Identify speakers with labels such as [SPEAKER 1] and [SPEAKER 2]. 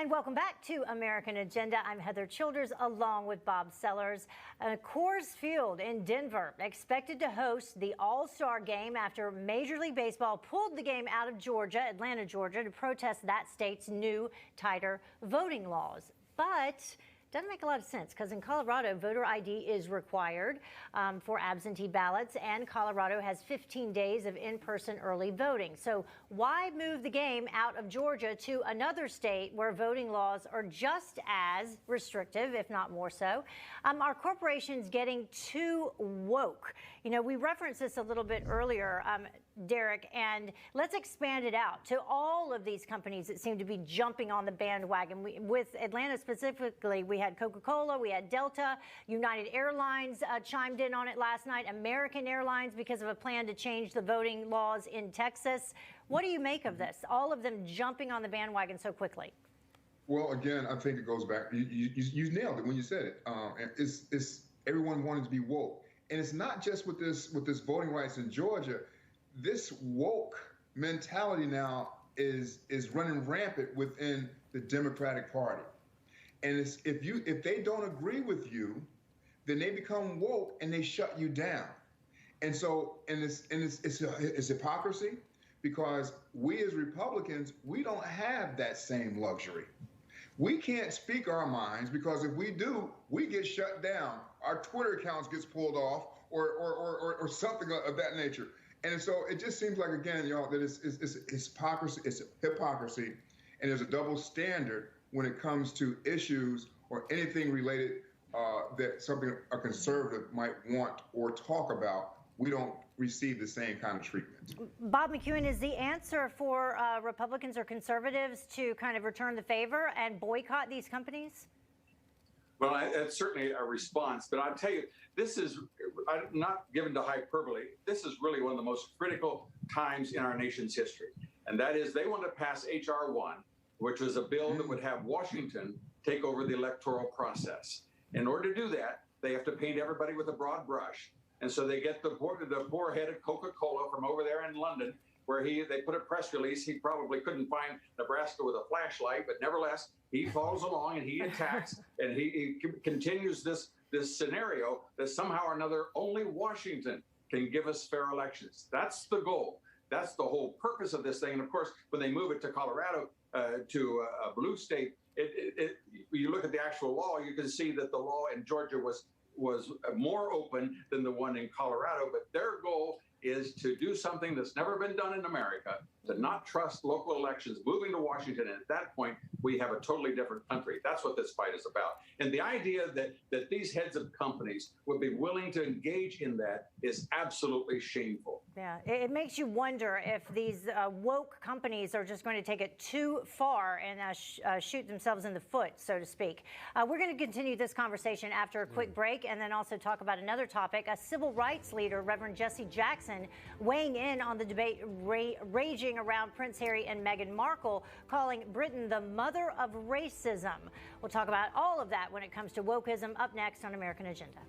[SPEAKER 1] And welcome back to American Agenda. I'm Heather Childers along with Bob Sellers. Coors Field in Denver expected to host the All-Star game after Major League Baseball pulled the game out of Georgia, Atlanta, Georgia, to protest that state's new, tighter voting laws. But doesn't make a lot of sense because in Colorado, voter ID is required for absentee ballots, and Colorado has 15 days of in-person early voting. So why move the game out of Georgia to another state where voting laws are just as restrictive, if not more so? Are corporations getting too woke? You know, we referenced this a little bit earlier, Derek, and let's expand it out to all of these companies that seem to be jumping on the bandwagon. With Atlanta specifically, we had Coca-Cola, we had Delta, United Airlines chimed in on it last night, American Airlines because of a plan to change the voting laws in Texas. What do you make of this? All of them jumping on the bandwagon so quickly.
[SPEAKER 2] Well, again, I think it goes back. You nailed it when you said it. It's everyone wanting to be woke, and it's not just with this voting rights in Georgia. This woke mentality now is running rampant within the Democratic Party, and if they don't agree with you, then they become woke and they shut you down. And so it's hypocrisy, because we as Republicans, we don't have that same luxury. We can't speak our minds, because if we do, we get shut down. Our Twitter accounts gets pulled off, or something of that nature. And so it just seems like, again, y'all, that it's hypocrisy. It's hypocrisy, and there's a double standard when it comes to issues or anything related that something a conservative might want or talk about. We don't receive the same kind of treatment.
[SPEAKER 1] Bob McEwen, is the answer for Republicans or conservatives to kind of return the favor and boycott these companies?
[SPEAKER 3] Well, it's certainly a response, but I'll tell you, this is not given to hyperbole. This is really one of the most critical times in our nation's history. And that is, they want to pass H.R. 1, which was a bill that would have Washington take over the electoral process. In order to do that, they have to paint everybody with a broad brush. And so they get the poor-headed Coca-Cola from over there in London, where they put a press release. He probably couldn't find Nebraska with a flashlight, but nevertheless, he follows along and he attacks and he continues this scenario that somehow or another only Washington can give us fair elections. That's the goal. That's the whole purpose of this thing. And of course, when they move it to Colorado, to a blue state, you look at the actual law, you can see that the law in Georgia was more open than the one in Colorado, but their goal is to do something that's never been done in America, to not trust local elections, moving to Washington. And at that point, we have a totally different country. That's what this fight is about. And the idea that these heads of companies would be willing to engage in that is absolutely shameful.
[SPEAKER 1] Yeah, it makes you wonder if these woke companies are just going to take it too far and shoot themselves in the foot, so to speak. We're going to continue this conversation after a quick break, and then also talk about another topic. A civil rights leader, Reverend Jesse Jackson, weighing in on the debate raging around Prince Harry and Meghan Markle, calling Britain the mother of racism. We'll talk about all of that when it comes to wokeism up next on American Agenda.